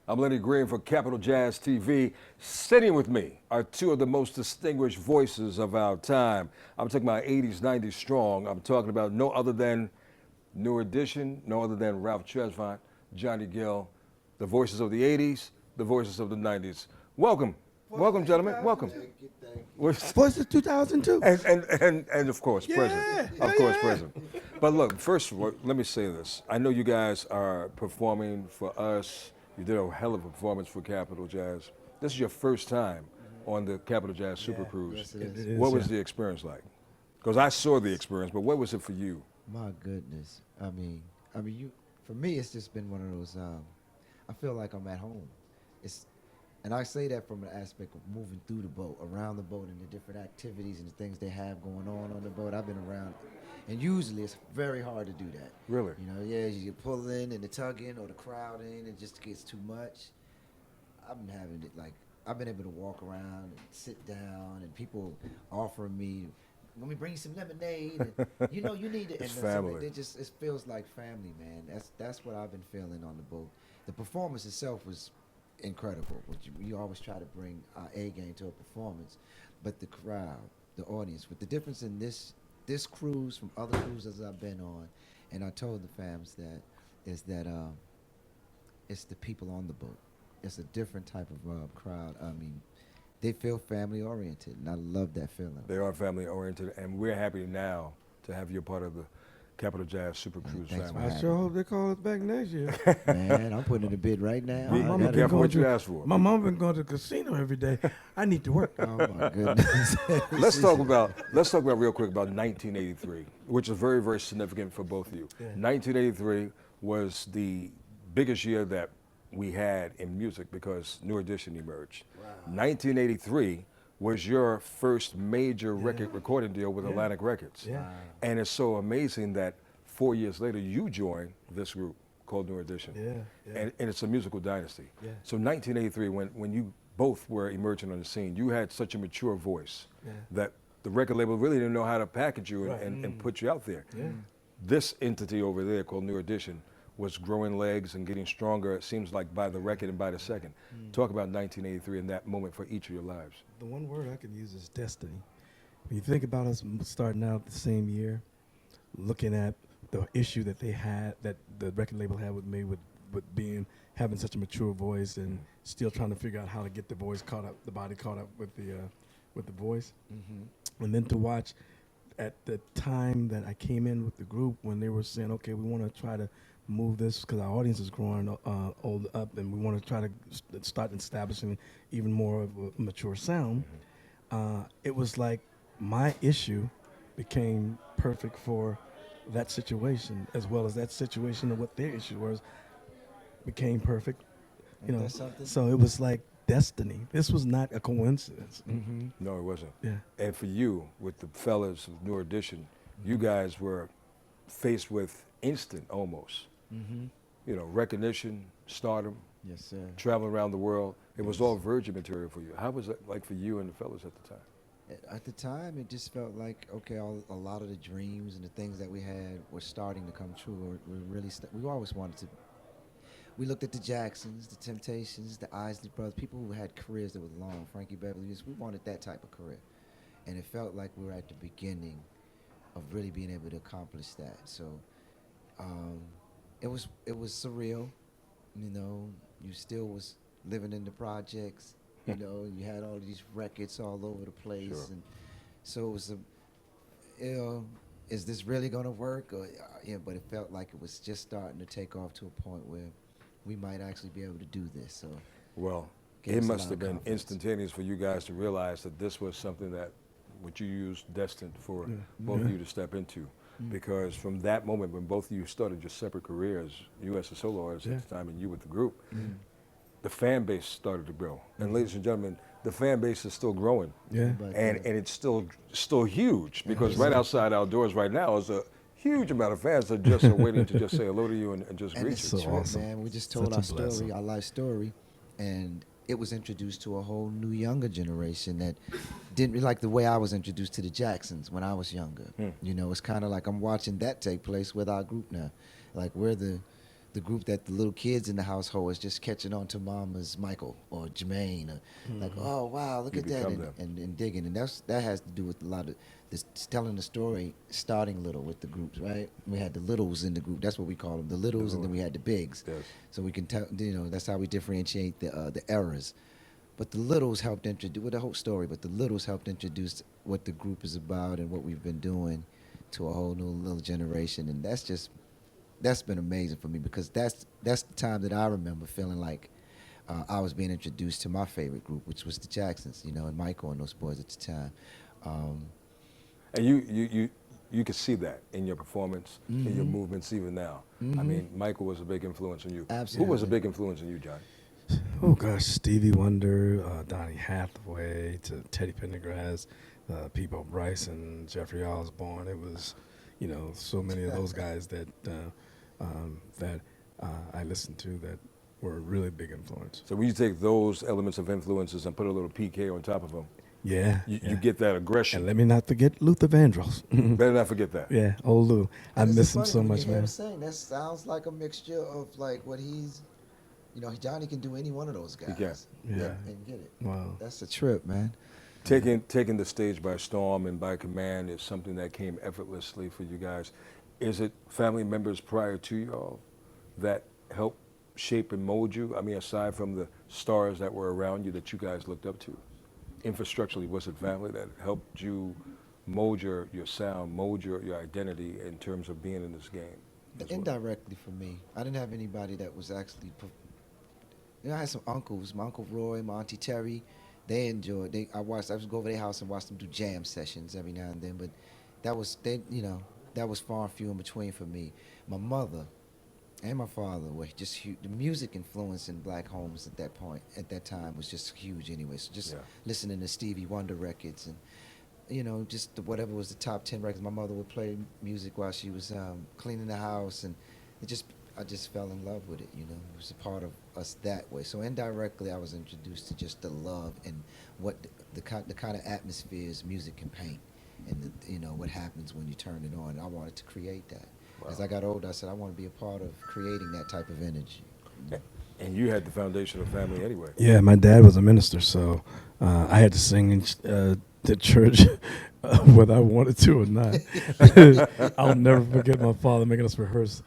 I'm Lenny Green for Capital Jazz TV. Sitting with me are two of the most distinguished voices of our time. I'm talking about 80s, 90s strong. I'm talking about no other than New Edition, no other than Ralph Tresvant, Johnny Gill, the voices of the 80s, the voices of the 90s. Welcome. Welcome, gentlemen. Welcome. Was it 2002? And of course, present. Of course, present. But look, first of all, let me say this. I know you guys are performing for us. You did a hell of a performance for Capital Jazz. This is your first time on the Capital Jazz SuperCruise. Yes, it is. What was the experience like? Because I saw the experience, but what was it for you? My goodness. For me, it's just been one of those. I feel like I'm at home. And I say that from an aspect of moving through the boat, around the boat, and the different activities and the things they have going on the boat. I've been around, and usually it's very hard to do that. Really? You know, yeah, you get pulled in and the tugging or the crowding, it just gets too much. I've been having it I've been able to walk around and sit down, and people offering me, let me bring you some lemonade. And, you know, you need it. It's and family. It feels like family, man. That's what I've been feeling on the boat. The performance itself was incredible. We always try to bring our A game to a performance, but the crowd, the audience, with the difference in this cruise from other cruises I've been on, and I told the fams that it's the people on the boat. It's a different type of crowd. I mean, they feel family oriented, and I love that feeling. They are family oriented, and we're happy now to have you a part of the Capital Jazz SuperCruise Thanks for family. I sure hope they call us back next year. Man, I'm putting in a bid right now. Be mama careful what you to- ask for. My mom been going to the casino every day. I need to work. Oh my goodness. Let's talk about real quick about 1983, which is very, very significant for both of you. Yeah. 1983 was the biggest year that we had in music because New Edition emerged. 1983 was your first major record recording deal with Atlantic Records. Yeah. And it's so amazing that 4 years later you joined this group called New Edition. Yeah. And it's a musical dynasty. Yeah. So 1983, when you both were emerging on the scene, you had such a mature voice that the record label really didn't know how to package you and put you out there. Yeah. This entity over there called New Edition was growing legs and getting stronger, it seems like, by the record and by the second. Talk about 1983 and that moment for each of your lives. The one word I can use is destiny. When you think about us starting out the same year, looking at the issue that they had, that the record label had with me, with having such a mature voice and still trying to figure out how to get the voice caught up, the body caught up with the voice, and then to watch at the time that I came in with the group when they were saying, okay, we want to try to move this because our audience is growing old up, and we want to try to start establishing even more of a mature sound. It was like my issue became perfect for that situation, as well as that situation of what their issue was became perfect. You know, so it was like destiny. This was not a coincidence. No, it wasn't. Yeah. And for you, with the fellas of New Edition, you guys were faced with instant almost, you know, recognition, stardom, Yes, sir. traveling around the world. It was all virgin material for you. How was it like for you and the fellas at the time? At the time, it just felt like, okay, a lot of the dreams and the things that we had were starting to come true. We always wanted to. We looked at the Jacksons, the Temptations, the Isley Brothers, people who had careers that were long, Frankie Beverly. We wanted that type of career. And it felt like we were at the beginning of really being able to accomplish that. So it was surreal. You know, you still was living in the projects. You know, you had all these records all over the place. Sure. And so it was is this really going to work? Or, but it felt like it was just starting to take off to a point where we might actually be able to do this. So, Well, gave it us a must lot have of been confidence. instantaneous for you guys to realize that this was something that what you used destined for both of you to step into. Because from that moment when both of you started your separate careers, you as a solo artist at the time and you with the group, the fan base started to grow. And ladies and gentlemen, the fan base is still growing. Yeah. But, And it's still huge because right outside our doors right now is a huge amount of fans that just are waiting to just say hello to you and just and greet it's you. so true, awesome. man. We just Such told a our story, blessing. our life story, and it was introduced to a whole new younger generation that didn't really like the way I was introduced to the Jacksons when I was younger. You know, it's kind of like I'm watching that take place with our group now. Like we're the the group that the little kids in the household is just catching on to Mama's Michael or Jermaine, or like, oh wow, look You at that, become them. and digging, and that has to do with a lot of this telling the story, starting little with the groups, right? We had the littles in the group. That's what we call them, the littles, and then we had the bigs. Yes. So we can tell, that's how we differentiate the eras. But the littles helped introduce with the whole story. But the littles helped introduce what the group is about and what we've been doing to a whole new little generation, and that's been amazing for me, because that's the time that I remember feeling like I was being introduced to my favorite group, which was the Jacksons, and Michael and those boys at the time. And you could see that in your performance, in your movements, even now. I mean, Michael was a big influence on you. Absolutely. Who was a big influence on you, Johnny? Oh gosh, Stevie Wonder, Donny Hathaway, to Teddy Pendergrass, Peabo Bryson, Jeffrey Osborne. It was, so many of those guys that I listened to that were a really big influence. So when you take those elements of influences and put a little PK on top of them, Yeah, you get that aggression. And let me not forget Luther Vandross. Better not forget that. Yeah, old Lou. I And miss it's him funny so when much, you hear man. him sing, that sounds like a mixture of like what he's, Johnny can do any one of those guys. can. Yeah. And get it. Wow. That's a trip, man. Taking the stage by storm and by command is something that came effortlessly for you guys. Is it family members prior to y'all that helped shape and mold you? I mean, aside from the stars that were around you that you guys looked up to, infrastructurally, was it family that helped you mold your sound, mold your identity in terms of being in this game? as well? Indirectly for me, I didn't have anybody that was actually. I had some uncles, my Uncle Roy, my Auntie Terry. They enjoyed. I would go over their house and watch them do jam sessions every now and then. But that was that was far and few in between for me. My mother and my father were just huge. The music influence in black homes at that time was just huge anyway. So just listening to Stevie Wonder records and just whatever was the top 10 records. My mother would play music while she was cleaning the house, and I just fell in love with it. It was a part of us that way. So indirectly, I was introduced to just the love and what the kind of atmospheres music can paint, and what happens when you turn it on. I wanted to create that. Wow. As I got older, I said I want to be a part of creating that type of energy. And you had the foundation of family anyway. Yeah, my dad was a minister, so I had to sing in the church whether I wanted to or not. I'll never forget my father making us rehearse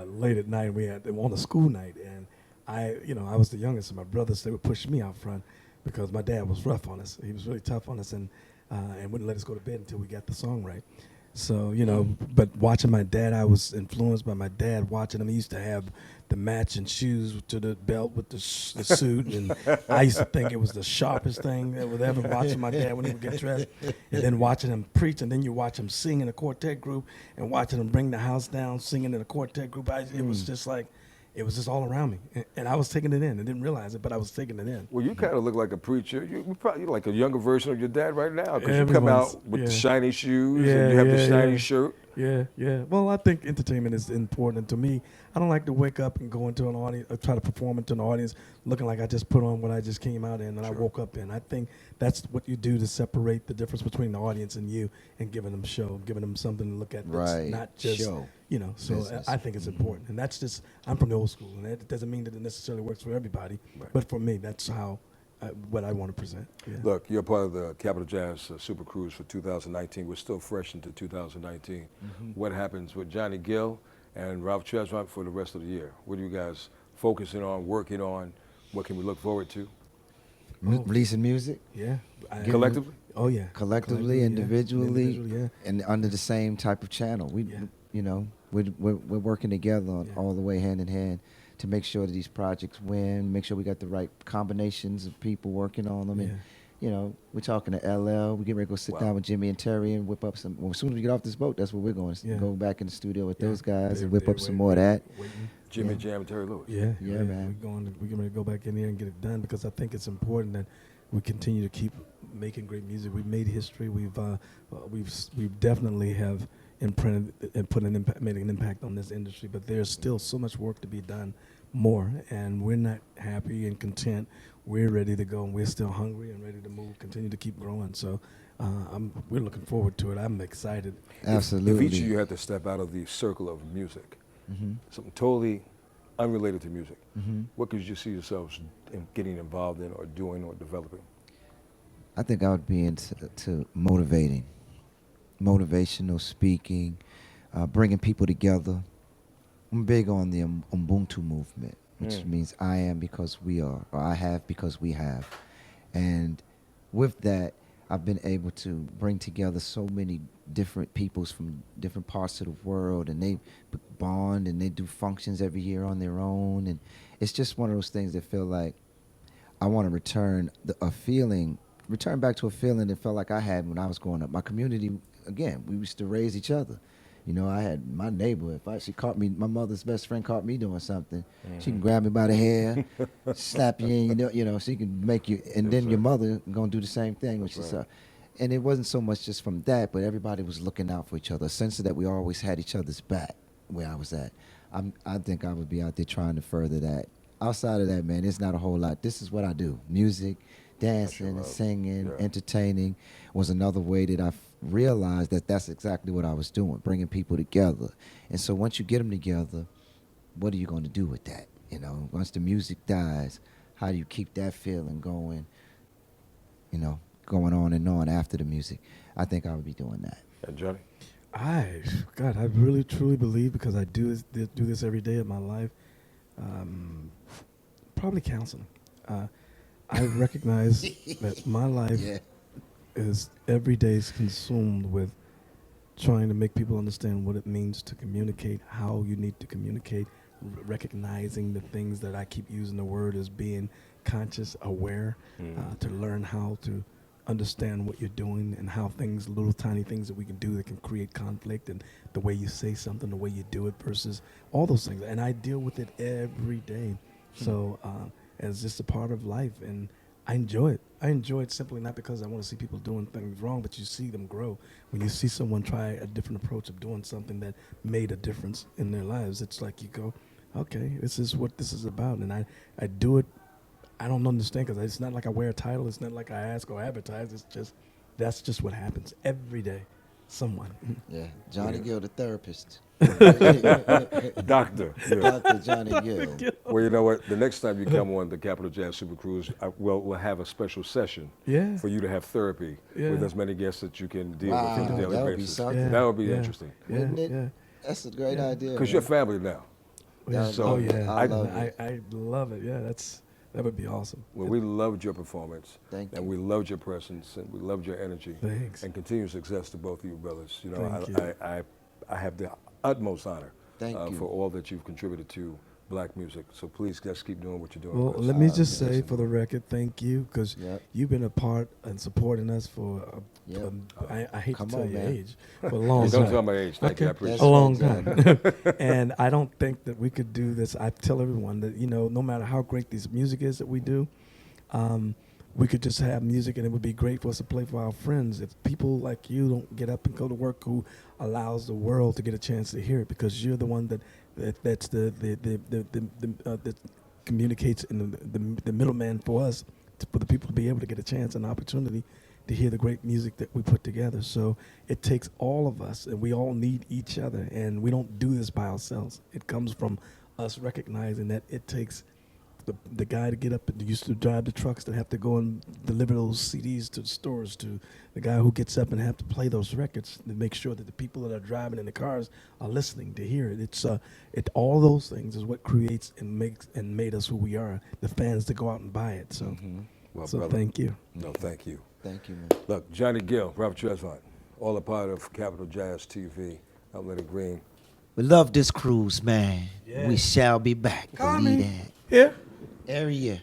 late at night. We had on a school night, and I was the youngest, and my brothers, they would push me out front because my dad was rough on us. He was really tough on us, and wouldn't let us go to bed until we got the song right. So, but watching my dad, I was influenced by my dad. Watching him, he used to have the matching shoes to the belt with the suit, and I used to think it was the sharpest thing that was ever. Watching my dad when he would get dressed, and then watching him preach, and then you watch him sing in a quartet group, and watching him bring the house down, singing in a quartet group. It was just like, it was just all around me, and I was taking it in. I didn't realize it, but I was taking it in. Well, you kind of look like a preacher. You're probably like a younger version of your dad right now, because you come out with the shiny shoes and you have the shiny shirt. Yeah. Well, I think entertainment is important to me. I don't like to wake up and go into an audience, or try to perform into an audience looking like I just put on what I just came out in and I woke up in. I think that's what you do to separate the difference between the audience and you, and giving them show, giving them something to look at that's not just show. So Business. I think it's important. And that's just, I'm from the old school, and it doesn't mean that it necessarily works for everybody, but for me, that's how what I want to present. Yeah. Look, you're part of the Capitol Jazz SuperCruise for 2019. We're still fresh into 2019. What happens with Johnny Gill and Ralph Tresvant for the rest of the year? What are you guys focusing on, working on? What can we look forward to? Releasing music. Yeah. Collectively? Oh, yeah. Collectively, individually, yeah. and under the same type of channel. We're working together on all the way hand in hand to make sure that these projects win, make sure we got the right combinations of people working on them. And, we're talking to LL. We're getting ready to go sit down with Jimmy and Terry and whip up some. Well, as soon as we get off this boat, that's where we're going. Go back in the studio with those guys and whip up some more of that. Jimmy Jam and Terry Lewis. Yeah, man. We're going to go back in there and get it done, because I think it's important that we continue to keep making great music. We've made history. We've definitely have imprinted and made an impact on this industry, but there's still so much work to be done more, and we're not happy and content. We're ready to go, and we're still hungry and ready to move, continue to keep growing. So we're looking forward to it. I'm excited. Absolutely. If each of you had to step out of the circle of music, something totally unrelated to music. What could you see yourselves in getting involved in or doing or developing? I think I would be into motivational speaking, bringing people together. I'm big on the Ubuntu movement, which means I am because we are, or I have because we have. And with that, I've been able to bring together so many different peoples from different parts of the world, and they bond and they do functions every year on their own. And it's just one of those things that feel like I want to return back to a feeling that felt like I had when I was growing up. My community, again, we used to raise each other. You know, I had my neighbor. She caught me, my mother's best friend caught me doing something. She can grab me by the hair, slap you in, she can make you, and then your mother gonna do the same thing, which is, and it wasn't so much just from that, but everybody was looking out for each other. A sense that we always had each other's back where I was at. I think I would be out there trying to further that. Outside of that, man, it's not a whole lot. This is what I do: music, dancing, and singing, entertaining was another way that I realized that that's exactly what I was doing, bringing people together. And so once you get them together, what are you going to do with that? You know, once the music dies, how do you keep that feeling going, going on and on after the music? I think I would be doing that. And Johnny? I really truly believe, because I do this every day of my life, probably counseling. I recognize that my life is every day is consumed with trying to make people understand what it means to communicate, how you need to communicate, recognizing the things that I keep using the word as being conscious, aware, to learn how to understand what you're doing and how little tiny things that we can do that can create conflict, and the way you say something, the way you do it versus all those things. And I deal with it every day. So it's just a part of life, and I enjoy it. I enjoy it simply not because I want to see people doing things wrong, but you see them grow. When you see someone try a different approach of doing something that made a difference in their lives, it's like you go, okay, this is what this is about. And I do it. I don't understand, because it's not like I wear a title. It's not like I ask or advertise. That's just what happens every day. Someone. Yeah, Johnny Gill, the therapist. Doctor. Yeah. Dr. Johnny Gill. Well, you know what? The next time you come on the Capital Jazz Super Cruise, we'll have a special session for you to have therapy with as many guests that you can deal with on a daily that would be basis. something. That would be interesting. Wouldn't it? That's a great idea. Because you're family now. So I love it. Yeah, that would be awesome. Well, we loved your performance. Thank you. And we loved your presence, and we loved your energy. Thanks. And continued success to both of you brothers. You know, Thank you. I have the utmost honor Thank you. for all that you've contributed to black music. So please just keep doing what you're doing. Well, with us. let me just say for the record, thank you, because Yep. you've been a part and supporting us for, Yep. I hate Come to tell on, your man. age, for a long Don't time. tell my age. Thank you. I appreciate A it. long right, time. And I don't think that we could do this. I tell everyone that, no matter how great this music is that we do, we could just have music, and it would be great for us to play for our friends. If people like you don't get up and go to work, who allows the world to get a chance to hear it, because you're the one that communicates in the middleman for us, for the people to be able to get a chance and opportunity to hear the great music that we put together. So it takes all of us, and we all need each other, and we don't do this by ourselves. It comes from us recognizing that it takes the guy to get up and used to drive the trucks that have to go and deliver those CDs to the stores, to the guy who gets up and have to play those records to make sure that the people that are driving in the cars are listening to hear it. It's all those things is what creates and makes and made us who we are. The fans that go out and buy it. So, Well, so brother, thank you. No, thank you. Thank you, man. Look, Johnny Gill, Robert Tresvant, all a part of Capital Jazz TV, Outlet of Green. We love this cruise, man. Yeah. We shall be back. Believe that. Yeah. Every year.